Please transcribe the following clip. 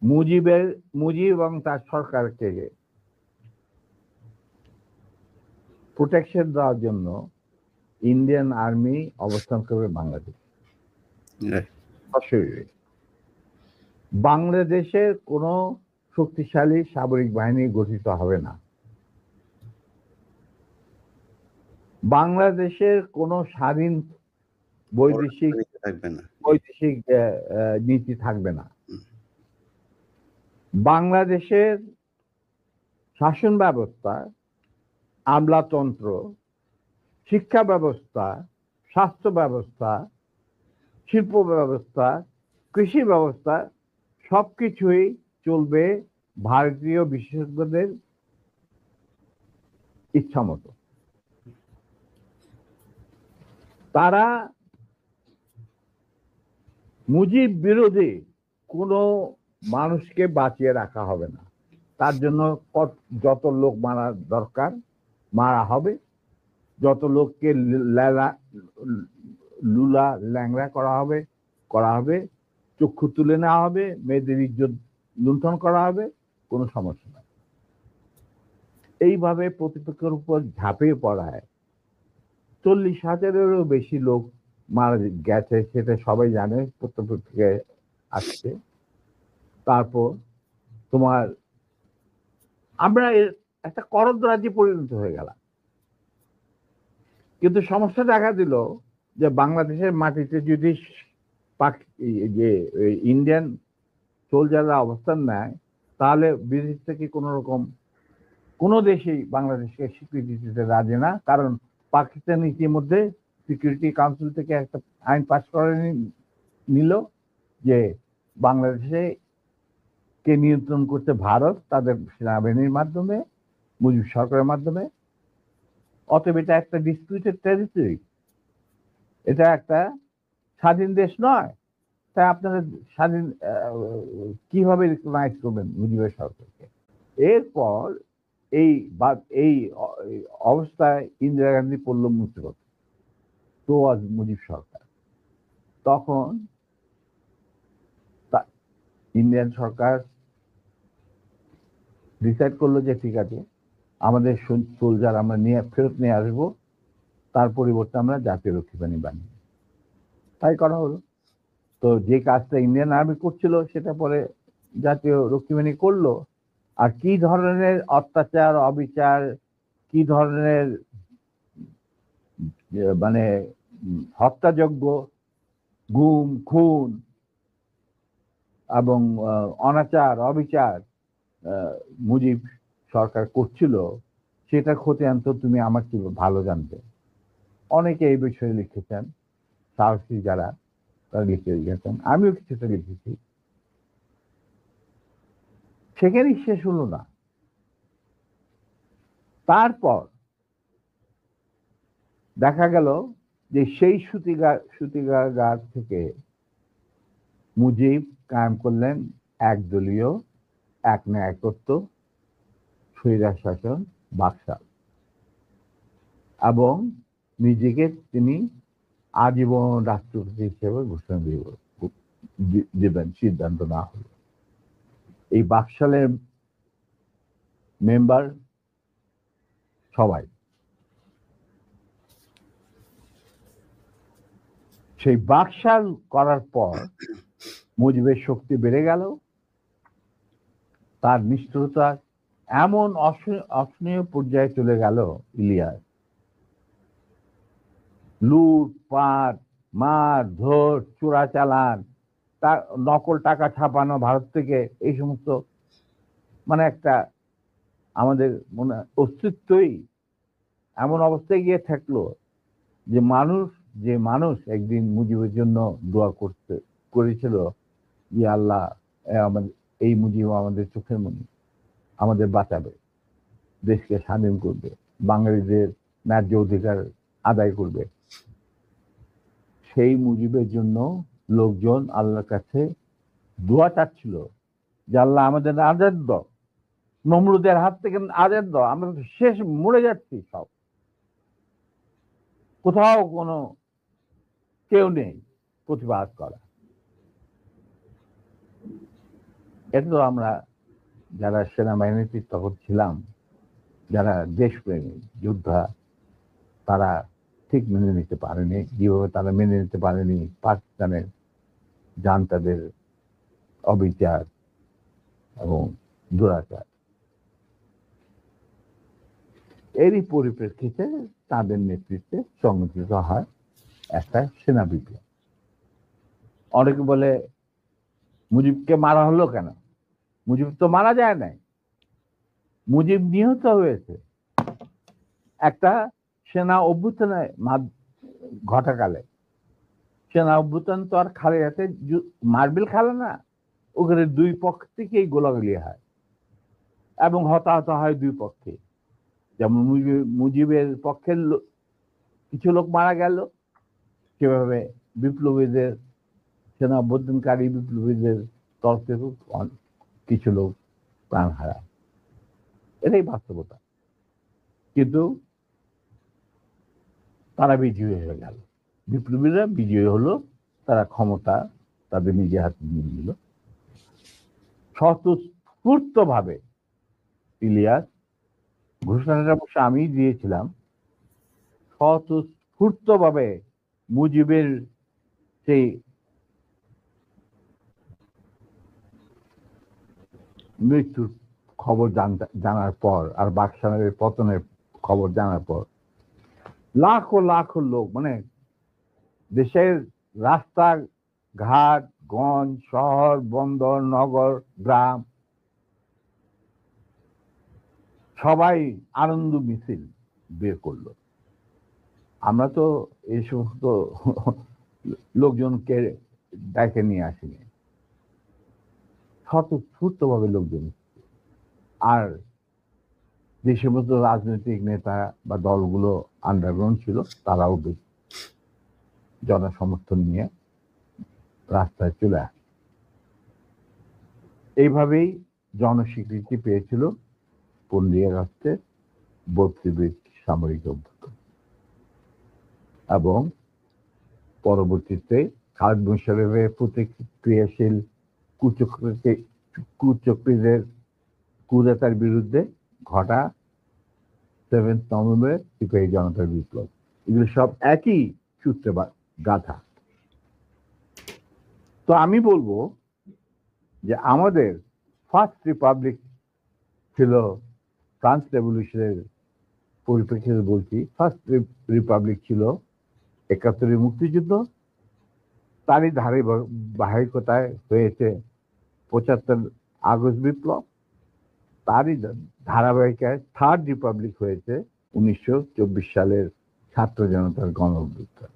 মুজিব এবং তার সরকারকে প্রোটেকশন দেওয়ার জন্য ইন্ডিয়ান আর্মি অবস্থান করবে বাংলাদেশ। বাংলাদেশের কোনো শক্তিশালী সামরিক বাহিনী গঠিত হবে না। বাংলাদেশের কোনো স্বাধীন বৈদেশিক নীতি থাকবে না। বাংলাদেশের শাসন ব্যবস্থা, আমলাতন্ত্র, শিক্ষা ব্যবস্থা, স্বাস্থ্য ব্যবস্থা, শিল্প ব্যবস্থা, কৃষি ব্যবস্থা সবকিছুই চলবে ভারতীয় বিশেষজ্ঞদের ইচ্ছা মতো। তারা মুজিব বিরোধী কোনো মানুষকে বাঁচিয়ে রাখা হবে না। তার জন্য যত লোক মারা দরকার মারা হবে, যত লোককে লুলা ল্যাংড়া করা হবে, চক্ষু তুলে নেওয়া হবে, মেয়েদের ইজ্জত লুণ্ঠন করা হবে, কোনো সমস্যা নাই। এইভাবে প্রতিপক্ষের উপর ঝাঁপিয়ে পড়ায় 40,000-এরও বেশি লোক মারা গেছে, সেটা সবাই জানে, প্রত্যেক আসছে। তারপর তোমার আমরা একটা করদ রাজ্যে পরিণত হয়ে গেলাম। কিন্তু সমস্যা দেখা দিল যে বাংলাদেশের মাটিতে যদি যে ইন্ডিয়ান সোলজাররা অবস্থান নেয়, তাহলে বিদেশ থেকে কোনো দেশেই বাংলাদেশকে স্বীকৃতি দিতে রাজি না। কারণ পাকিস্তান ইতিমধ্যে সিকিউরিটি কাউন্সিল থেকে একটা আইন পাস করে নিল যে বাংলাদেশে কে নিয়ন্ত্রণ করতে ভারত, তাদের সেনাবাহিনীর মাধ্যমে, মুজিব সরকারের মাধ্যমে। অতএব এটা একটা ডিসপিউটেড টেরিটরি, এটা একটা স্বাধীন দেশ নয়। তাই আপনারা স্বাধীন কিভাবে রিকগনাইজ করবেন মুজিবের সরকারকে? এরপর এই অবস্থায় ইন্দিরা গান্ধী পড়ল মুসিবত, তো আজ মুজিব সরকার। তখন ইন্ডিয়ান সরকার ডিসাইড করলো যে ঠিক আছে, আমাদের সোলজার আমরা ফেরত নিয়ে আসবো, তার পরিবর্তে আমরা জাতীয় রক্ষী বাহিনী বানিয়ে। তাই করা হলো। তো যে কাজটা ইন্ডিয়ান আর্মি করছিল সেটা পরে জাতীয় রক্ষী বাহিনী করলো। আর কি ধরনের অত্যাচার, অবিচার, কি ধরনের মানে হত্যাযজ্ঞ, গুম খুন এবং অনাচার অবিচার মুজিব সরকার করছিল, সেটা খতিয়ান তো তুমি আমার কি ভালো জানতে। অনেকে এই বিষয়ে লিখেছেন, সাহসী যারা তারা লিখেছেন, আমিও কিছুটা লিখেছি। সেখানেই শেষ হলো না। তারপর দেখা গেল যে সেই সুতিগার থেকে মুজিব কায়েম করলেন একদলীয় এক ন্যায়তত্ত্ব স্বৈরাচার শাসন বাকশাল, এবং নিজেকে তিনি আজীবন রাষ্ট্রপতি হিসেবে ঘোষণা দেবেন সিদ্ধান্ত না হলো। এই বাকশালের মেম্বার সবাই। সেই বাকশাল করার পর মুজিবের শক্তি বেড়ে গেল, তার নিষ্ঠুরতা এমন অসহনীয় পর্যায়ে চলে গেল, ইলিয়াস, লুটপাট, মারধর, চোরাচালান, তার নকল টাকা ছাপানো ভারত থেকে, এই সমস্ত মানে একটা আমাদের মনে অস্তিত্বই এমন অবস্থায় গিয়ে থাকলো যে মানুষ একদিন মুজিবের জন্য দোয়া করেছিল, যে আল্লাহ আমাদের এই মুজিব আমাদের চোখের মনি, আমাদের বাঁচাবে, দেশকে স্বাধীন করবে, বাঙালিদের ন্যায্য অধিকার আদায় করবে। সেই মুজিবের জন্য লোকজন আল্লাহর কাছে দোয়া চাচ্ছিল যে আল্লাহ আমাদের আজাদ দাও, নমরুদের হাত থেকে আজাদ দাও, আমরা শেষ মরে যাচ্ছি, সব কোথাও কোনো কেউ নেই প্রতিবাদ করা। এটা তো আমরা যারা সেনাবাহিনীতে তখন ছিলাম, যারা দেশপ্রেমী যোদ্ধা, তারা ঠিক মেনে নিতে পারেনি। যেভাবে তারা মেনে নিতে পারেনি পাকিস্তানের জান্তাদের অবিচার এবং দুরাচার। এরই পরিপ্রেক্ষিতে তাদের নেতৃত্বে সংগঠিত হয় একটা সেনা বিপ্লব। অনেকে বলে মুজিবকে মারা হলো কেন? মুজিব তো মারা যায় নাই, মুজিব নিহত হয়েছে একটা সেনা অভ্যুত্থানে ঘটাকালে। সেনা অভ্যুত্থান তো আর খালেদাতে মার্বেল খেলে না, ওখানে দুই পক্ষ থেকেই গোলাগুলি হয় এবং হতাহত হয় দুই পক্ষে। যেমন মুজিবের পক্ষের কিছু লোক মারা গেল, সেভাবে বিপ্লবীদের সেনা অভ্যুত্থানকারী বিপ্লবীদের তরফ থেকে কিছু লোক প্রাণ হারায়। এটাই বাস্তবতা। কিন্তু তারা বিজয়ী হয়ে গেল, বিপ্লবীরা বিজয়ী হলো, তারা ক্ষমতা তাদের নিজে হাতে নিয়ে নিল স্বতঃস্ফূর্ত ভাবে। ইলিয়াস, ঘোষণাটা অবশ্য আমি দিয়েছিলাম, স্বতঃস্ফূর্ত ভাবে মুজিবের সেই মৃত্যুর খবর জানার পর আর বাকশালের পতনের খবর জানার পর লাখো লাখো লোক, মানে দেশের রাস্তা ঘাট, গঞ্জ, শহর, বন্দর, নগর, গ্রাম, সবাই আনন্দ মিছিল বের করলো। আমরা তো এই সমস্ত লোকজনকে ডেকে নিয়ে আসিনি, স্বতঃস্ফূর্ত ভাবে লোকজন। আর যে সমস্ত রাজনৈতিক নেতা বা দলগুলো আন্ডারগ্রাউন্ড ছিল, তারাও জনসমর্থন নিয়ে রাস্তায় চলে আসে। এইভাবেই জনস্বীকৃতি পেয়েছিল 15ই আগস্টের 32 সামরিক অভ্যুত্থান। এবং পরবর্তীতে খালেদ মোশাররফের প্রতিক্রিয়াশীল কুচক্রীদের কুদেতার বিরুদ্ধে ঘটা 7 নভেম্বর সিপাহী জনতার বিপ্লব। এগুলো সব একই সূত্রে গাথা। তো আমি বলবো যে আমাদের ফার্স্ট রিপাবলিক ছিল ফ্রান্স রেভলিউশনের পরিপ্রেক্ষিতে বলছি, ফার্স্ট রিপাবলিক ছিল 71 মুক্তিযুদ্ধ, তারই ধারাবাহিকতায় হয়েছে 75 আগস্ট বিপ্লব, তারই ধারাবাহিকায় থার্ড রিপাবলিক হয়েছে 1924 সালের ছাত্র জনতার গণ অভ্যুত্থান।